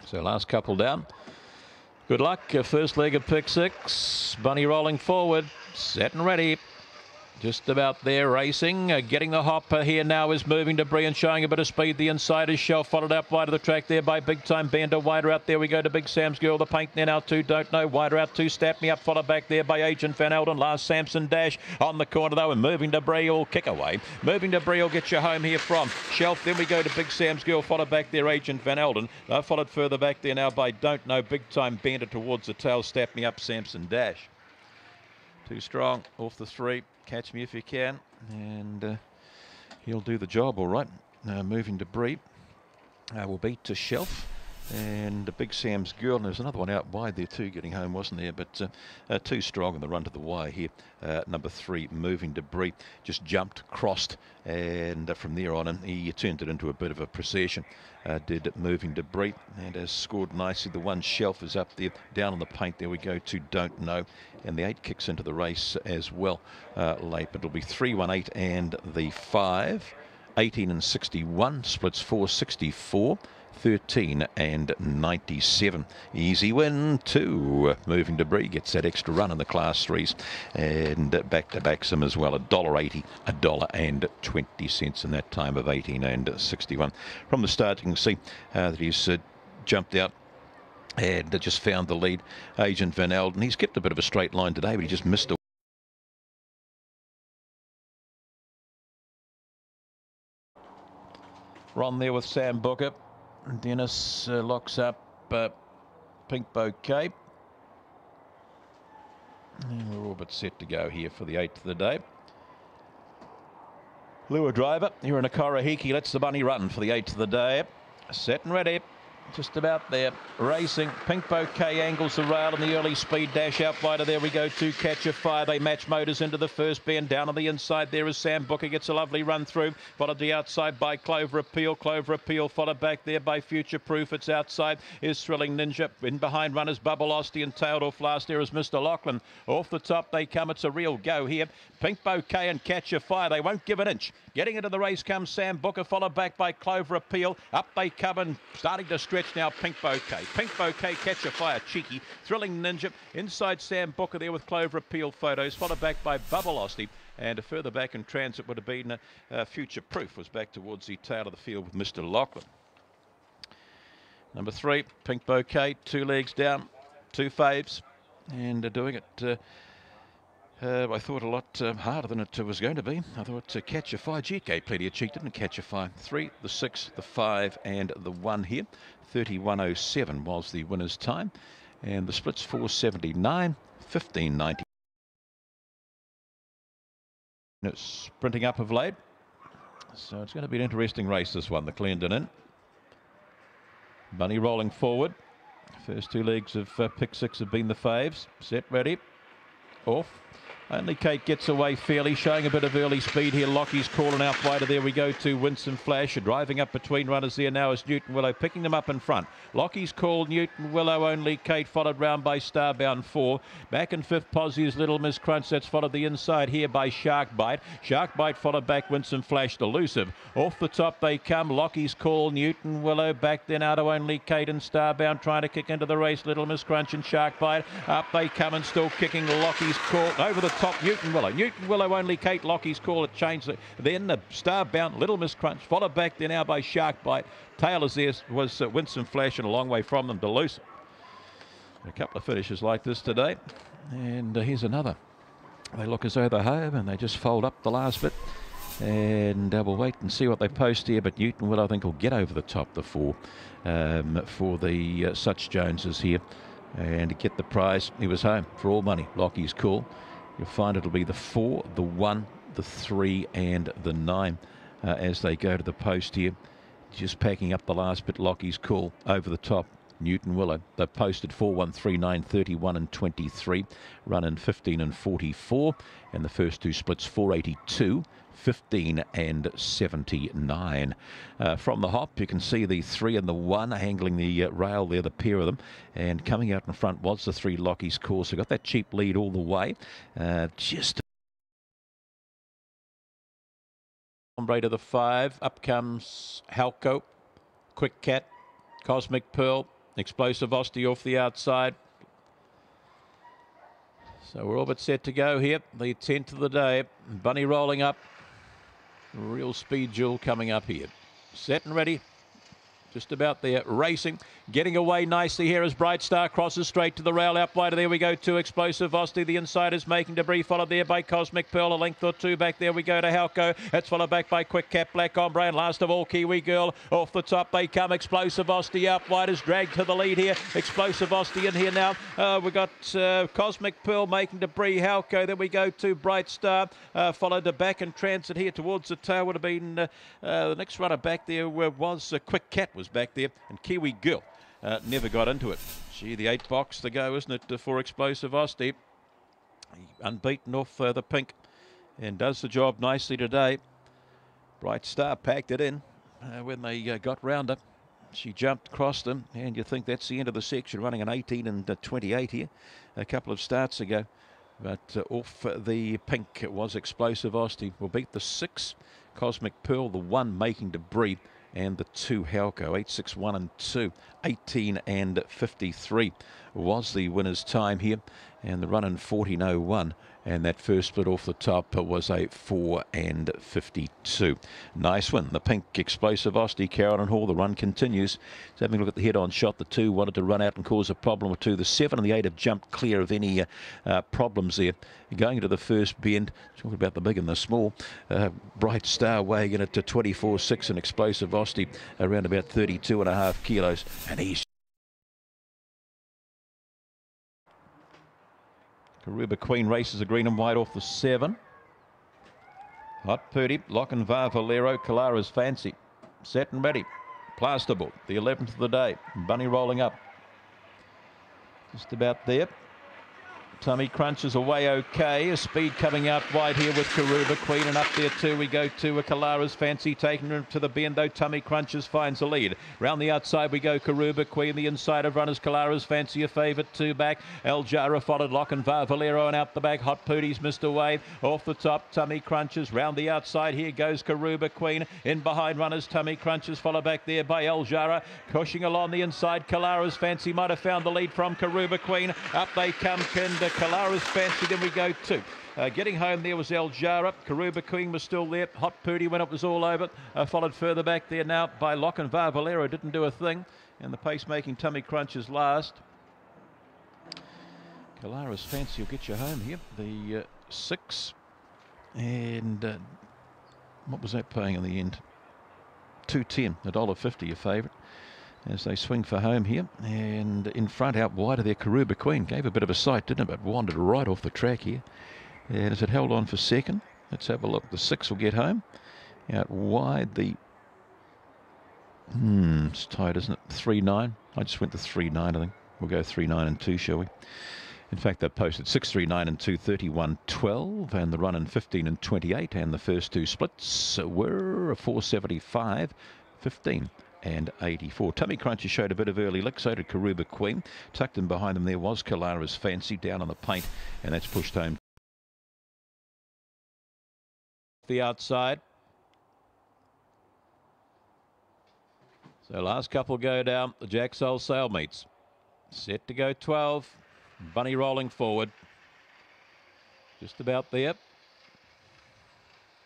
So last couple down. Good luck. First leg of pick six. Bunny rolling forward. Set and ready. Just about there, racing. Getting the hop here now is Moving Debris and showing a bit of speed. The inside is Shelf, followed up wide of the track there by Big Time Bender. Wider out there we go to Big Sam's Girl. The paint there now too, Don't Know. Wider out too, Stap Me Up, followed back there by Agent Van Elden. Last Samson Dash on the corner though, and Moving Debris will kick away. Moving Debris will get you home here from Shelf. Then we go to Big Sam's Girl, followed back there Agent Van Elden. Followed further back there now by Don't Know. Big Time Bender towards the tail. Stap Me Up, Samson Dash. Too strong off the three. Catch Me If You Can, and he'll do the job all right. Moving Debris will beat to Shelf, and Big Sam's Girl. And there's another one out wide there too, getting home, wasn't there? But too strong in the run to the wire here. Number 3, Moving Debris, just jumped, crossed, and from there on, and he turned it into a bit of a procession. Did Moving Debris, and has scored nicely. The one Shelf is up there, down on the paint. There we go to Don't Know, and the 8 kicks into the race as well late. But it'll be 3, 1, 8, and the 5. 18 and 61 splits 464. 13 and 97. Easy win to Moving Debris. Gets that extra run in the Class 3s. And back to Baxham as well. $1.80, $1.20 in that time of 18 and 61. From the start, you can see that he's jumped out and just found the lead. Agent Van Elden. He's kept a bit of a straight line today, but he just missed a Ron there with Sam Booker. Dennis locks up Pink Bouquet. And we're all but set to go here for the 8th of the day. Lure driver here in a Korahiki lets the bunny run for the 8th of the day. Set and ready. Just about there. Racing. Pink Bouquet angles the rail in the early speed dash out wider. There we go to Catch a Fire. They match motors into the first bend. Down on the inside there is Sam Booker. Gets a lovely run through. Followed the outside by Clover Appeal. Clover Appeal followed back there by Future Proof. It's outside is Thrilling Ninja. In behind runners Bubble Osty, and tailed off last there is Mr. Lachlan. Off the top they come. It's a real go here. Pink Bouquet and Catch a Fire. They won't give an inch. Getting into the race comes Sam Booker, followed back by Clover Appeal. Up they come and starting to stretch now Pink Bouquet. Pink Bouquet, Catch a Fire, Cheeky. Thrilling Ninja. Inside Sam Booker there with Clover Appeal photos, followed back by Bubble Osty. And further back in transit would have been Future Proof, was back towards the tail of the field with Mr. Lachlan. Number 3, Pink Bouquet, 2 legs down, 2 faves, and doing it. I thought a lot harder than it was going to be. I thought Catch a Fire. Gee, it gave plenty of cheek, didn't Catch a Fire? 3, the 6, the 5, and the 1 here. 31.07 was the winner's time. And the split's 479, 15.90. Sprinting up of late. So it's going to be an interesting race, this one, the Clarendon Inn. Bunny rolling forward. First 2 legs of pick 6 have been the faves. Set, ready, off. Only Kate gets away fairly, showing a bit of early speed here. Lockie's calling out wider. There we go to Winston Flash. Driving up between runners there now is Newton Willow, picking them up in front. Lockie's called Newton Willow, Only Kate, followed round by Starbound 4. Back in 5th, Posy is Little Miss Crunch. That's followed the inside here by Shark Bite. Shark Bite followed back Winston Flash, Elusive. Off the top they come. Lockie's call, Newton Willow. Back then out to Only Kate and Starbound, trying to kick into the race. Little Miss Crunch and Shark Bite. Up they come and still kicking. Lockie's call over the top, Newton Willow. Newton Willow, Only Kate, Lockie's call. It changed. Then the Starbound, Little Miss Crunch, followed back there now by Shark Bite. Tail is there was Winston Flash, and a long way from them, Delusive. A couple of finishes like this today. And here's another. They look as though they're home, and they just fold up the last bit. And we'll wait and see what they post here. But Newton Willow, I think, will get over the top, the 4, for the Such Joneses here. And to get the prize, he was home for all money. Lockie's call. You'll find it'll be the 4, the 1, the 3, and the 9 as they go to the post here. Just packing up the last bit. Lockie's call over the top. Newton Willow. They've posted 4, 1, 3, 9, 31 and 23. Run in 15 and 44. And the first 2 splits 482. 15 and 79. From the hop, you can see the 3 and the 1 angling the rail there, the pair of them. And coming out in front was the 3, Lockie's call. So got that cheap lead all the way. Just Ombre to the 5. Up comes Halco, Quick Cat, Cosmic Pearl. Explosivosity off the outside. So we're all but set to go here. The 10th of the day. Bunny rolling up. Real speed jewel coming up here. Set and ready. Just about there, racing, getting away nicely here as Bright Star crosses straight to the rail out wide. There we go to Explosivosity. The inside is making debris, followed there by Cosmic Pearl. A length or two back there we go to Halco. That's followed back by Quick Cap, Black Ombre, and last of all Kiwi Girl. Off the top they come. Explosivosity out wide is dragged to the lead here. Explosivosity in here now. We've got Cosmic Pearl making debris. Halco. Then we go to Bright Star, followed to back and transit here towards the tail. Would have been the next runner back there was Quick Cat was back there, and Kiwi Girl never got into it. Gee, the 8 box to go, isn't it, for Explosivosity? Unbeaten off the pink and does the job nicely today. Bright Star packed it in when they got round her. She jumped, crossed them, and you think that's the end of the section, running an 18 and 28 here a couple of starts ago. But off the pink it was Explosivosity. Will beat the 6, Cosmic Pearl, the 1 making debris, and the 2 Halco. 8, 6, 1 and 2. 18 and 53 was the winner's time here, and the run in 14.01, and that first split off the top was a 4 and 52. Nice win. The pink Explosivosity, Carolyn Hall. The run continues. So having a look at the head-on shot, the 2 wanted to run out and cause a problem or two. The 7 and the 8 have jumped clear of any problems there. Going into the first bend, talking about the big and the small, Bright Star weighing in at 24.6 and Explosivosity around about 32.5 kilos. And he's Karuba Queen races a green and white off the 7. Hot Purdy, Lochinvar, Valero, Kalara's Fancy. Set and ready. Plasterboard, the 11th of the day. Bunny rolling up. Just about there. Tummy Crunches away okay. A speed coming out wide here with Karuba Queen, and up there too we go to Kalara's Fancy, taking her to the bend though. Tummy Crunches finds the lead. Round the outside we go Karuba Queen. The inside of runners Kalara's Fancy a favourite, 2 back. El Jara followed Lochinvar, Valero, and out the back Hot Pooties missed away. Off the top Tummy Crunches. Round the outside here goes Karuba Queen. In behind runners Tummy Crunches, followed back there by El Jara. Pushing along the inside Kalara's Fancy might have found the lead from Karuba Queen. Up they come Kalara's Fancy. Then we go to getting home there was El Jara. Karuba Queen was still there. Hot Pooty when it was all over. Followed further back there now by Lochinvar. Valero didn't do a thing. And the pace-making Tummy Crunches last. Kalara's Fancy will get you home here. The 6. And what was that paying in the end? $2.10, $1.50 your favourite. As they swing for home here, and in front out wide of their Karuba Queen. Gave a bit of a sight, didn't it, but wandered right off the track here. And as it held on for second, let's have a look. The 6 will get home. Out wide, the it's tight, isn't it? 3.9. I just went to 3.9, I think. We'll go 3.9 and 2, shall we? In fact, they posted 6.39 and 2.31.12, and the run in 15 and 28, and the first 2 splits were 4.75, 15. And 84. Tummy Crunches showed a bit of early lick, so did Karuba Queen. Tucked in behind them there was Kalara's Fancy down on the paint, and that's pushed home. The outside. So last couple go down. The Jack Soul Sale meets. Set to go 12. Bunny rolling forward. Just about there.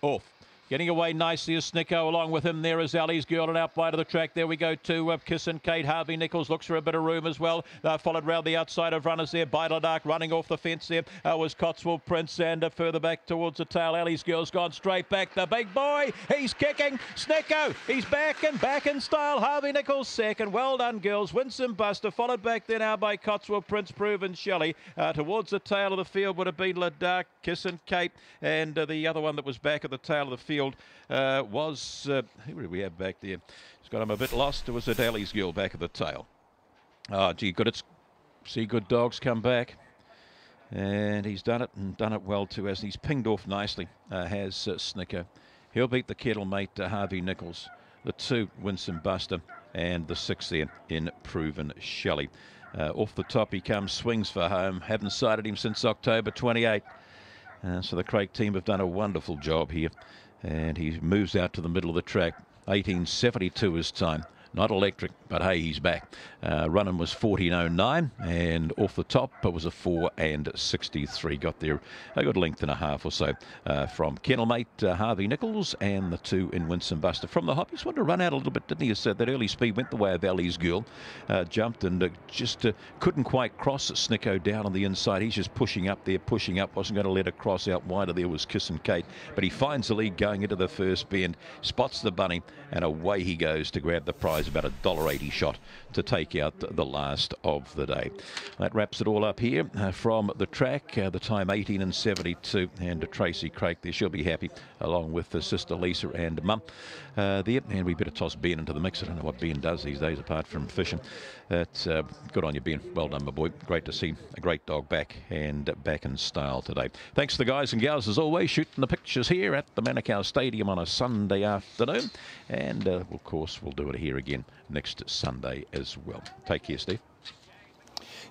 Off. Getting away nicely is Snicko. Along with him there is Ali's Girl, and out wide of the track there we go to Kiss and Kate. Harvey Nichols looks for a bit of room as well. Followed round the outside of runners there. Bidle Dark running off the fence there was Cotswold Prince, and further back towards the tail. Ali's Girl's gone straight back. The big boy, he's kicking. Snicko, he's back in style. Harvey Nichols second. Well done, girls. Winsome Buster followed back there now by Cotswold Prince, Proven Shelley. Towards the tail of the field would have been La Dark, Kiss and Kate, and the other one that was back at the tail of the field was who did we have back there? He's got him a bit lost. It was a Ali's Girl back at the tail. Oh, gee, good. See good dogs come back. And he's done it, and done it well too, as he's pinged off nicely, has Snicko. He'll beat the kettle mate, Harvey Nichols. The 2, Winsome Buster, and the 6 there in Proven Shelley. Off the top he comes, swings for home. Haven't sighted him since October 28. So the Craig team have done a wonderful job here. And he moves out to the middle of the track. 18.72 his time. Not electric, but hey, he's back. Running was 14.09, and off the top it was a 4.63. Got there a good length and a half or so from kennelmate Harvey Nichols and the 2 in Winsome Buster. From the hop, he just wanted to run out a little bit, didn't he? That early speed went the way of Ali's Girl. Jumped and just couldn't quite cross Snicko down on the inside. He's just pushing up there, pushing up. Wasn't going to let it cross out wider. There was Kissin' Kate. But he finds the lead going into the first bend, spots the bunny, and away he goes to grab the prize. About a $1.80 shot to take out the last of the day. That wraps it all up here from the track. The time 18:72, and Tracy Craik there, she'll be happy along with sister Lisa and mum there. And we better toss Ben into the mix. I don't know what Ben does these days apart from fishing. That's good on you, Ben. Well done, my boy. Great to see a great dog back, and back in style today. Thanks to the guys and gals as always shooting the pictures here at the Manukau Stadium on a Sunday afternoon, and of course we'll do it here again next Sunday as well. Take care, Steve.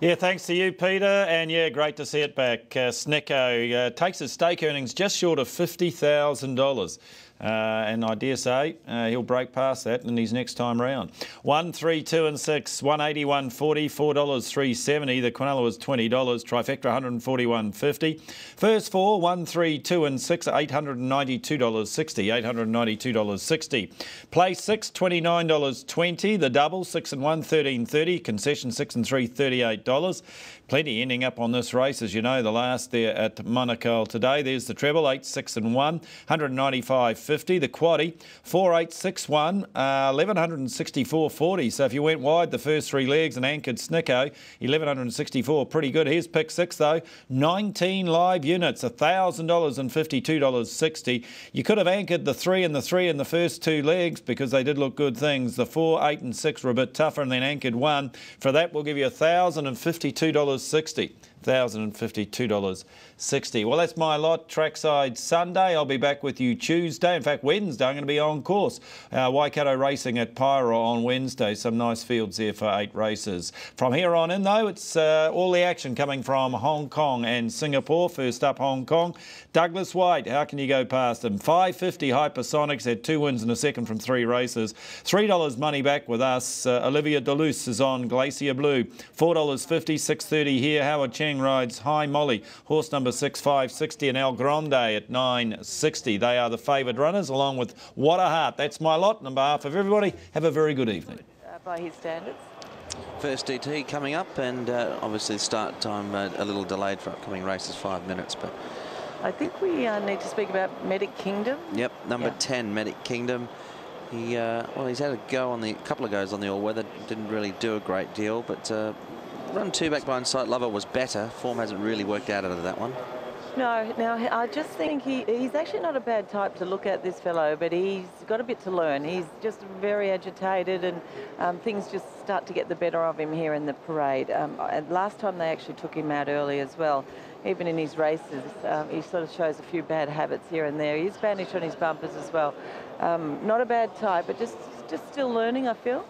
Yeah, thanks to you, Peter. And yeah, great to see it back. Snicko takes his stake earnings just short of $50,000. And I dare say he'll break past that in his next time round. 1, 3, 2 and 6, 180, 140, $4, $3.70. The Quinella was $20. Trifecta, $141.50. First 4, 1, 3, 2 and 6, $892.60. $892.60. Place 6, $29.20. The double, 6 and 1, $13.30. Concession 6 and 3, $38. Plenty ending up on this race, as you know, the last there at Manukau today. There's the treble, 8, 6 and 1, $195.50. The quaddie, 4, 8, 6, 1, $1,164.40. So if you went wide the first 3 legs and anchored Snicko, $1,164, pretty good. Here's pick 6 though, 19 live units, $1,000 and $52.60. You could have anchored the 3 and the 3 in the first 2 legs because they did look good things. The 4, 8 and 6 were a bit tougher, and then anchored 1. For that, we'll give you $1,052.60. $1,052.60. Well, that's my lot. Trackside Sunday. I'll be back with you Tuesday. In fact, Wednesday, I'm going to be on course. Waikato Racing at Pyro on Wednesday. Some nice fields there for 8 races. From here on in, though, it's all the action coming from Hong Kong and Singapore. First up, Hong Kong. Douglas White, how can you go past him? 550 Hypersonics, had 2 wins and a second from 3 races. $3 money back with us. Olivia Deleuze is on Glacier Blue. $4.50, $6.30 here. Howard Cheng rides High Molly. Horse number 6, $5.60, and El Grande at $9.60. They are the favoured runners, along with What a Heart. That's my lot. On behalf of everybody, have a very good evening. By his standards. First DT coming up, and obviously start time a little delayed for upcoming races, 5 minutes. But I think we need to speak about Medic Kingdom. Yep, number 10, Medic Kingdom. He well, he's had a go on the couple of goes on the all-weather. Didn't really do a great deal, but run 2 back by Insight Lover was better. Form hasn't really worked out of that one. No, now I just think he's actually not a bad type to look at, this fellow, but he's got a bit to learn. He's just very agitated, and things just start to get the better of him here in the parade. And last time they actually took him out early as well. Even in his races, he sort of shows a few bad habits here and there. He's bandaged on his bumpers as well. Not a bad type, but just still learning, I feel.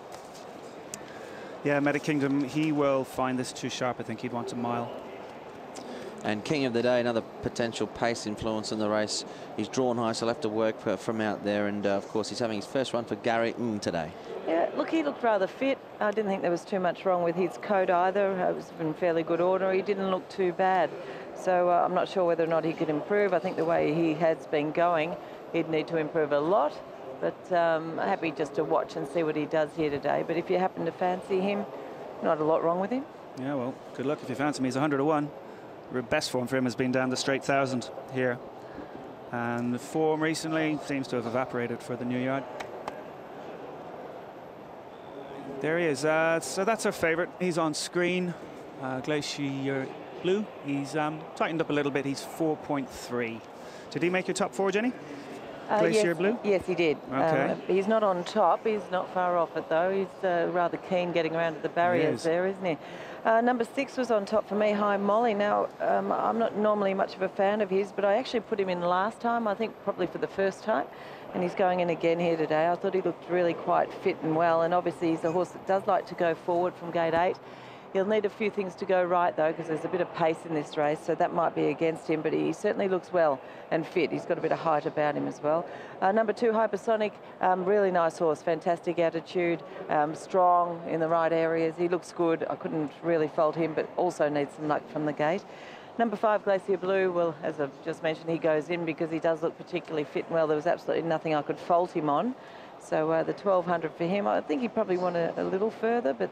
Yeah, Medic Kingdom, he will find this too sharp. I think he'd want a mile. And King of the Day, another potential pace influence in the race. He's drawn high, so he'll have to work from out there. And, of course, he's having his first run for Gary today. Yeah, look, he looked rather fit. I didn't think there was too much wrong with his coat either. It was in fairly good order. He didn't look too bad. So I'm not sure whether or not he could improve. I think the way he has been going, he'd need to improve a lot. But happy just to watch and see what he does here today. But if you happen to fancy him, not a lot wrong with him. Yeah, well, good luck if you fancy him. He's 100 to 1. The best form for him has been down the straight 1,000 here. And the form recently seems to have evaporated for the new yard. There he is. So that's our favourite. He's on screen. Glacier Blue. He's tightened up a little bit. He's 4.3. Did he make your top 4, Jenny? Glacier yes, Blue? Yes, he did. Okay. He's not on top. He's not far off it, though. He's rather keen getting around to the barriers there, isn't he? Number 6 was on top for me, High Molly. Now, I'm not normally much of a fan of his, but I actually put him in last time, I think probably for the first time. And he's going in again here today. I thought he looked really quite fit and well. And obviously, he's a horse that does like to go forward from gate 8. He'll need a few things to go right, though, because there's a bit of pace in this race, so that might be against him, but he certainly looks well and fit. He's got a bit of height about him as well. Number 2, Hypersonic, really nice horse, fantastic attitude, strong in the right areas. He looks good. I couldn't really fault him, but also needs some luck from the gate. Number 5, Glacier Blue, well, as I've just mentioned, he goes in because he does look particularly fit and well. There was absolutely nothing I could fault him on. So the 1200 for him, I think he probably went a little further, but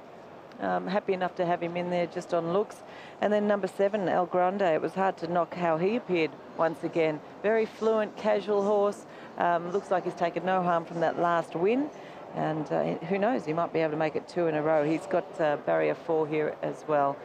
happy enough to have him in there just on looks. And then number 7, El Grande. It was hard to knock how he appeared once again. Very fluent, casual horse. Looks like he's taken no harm from that last win. And who knows, he might be able to make it 2 in a row. He's got barrier 4 here as well.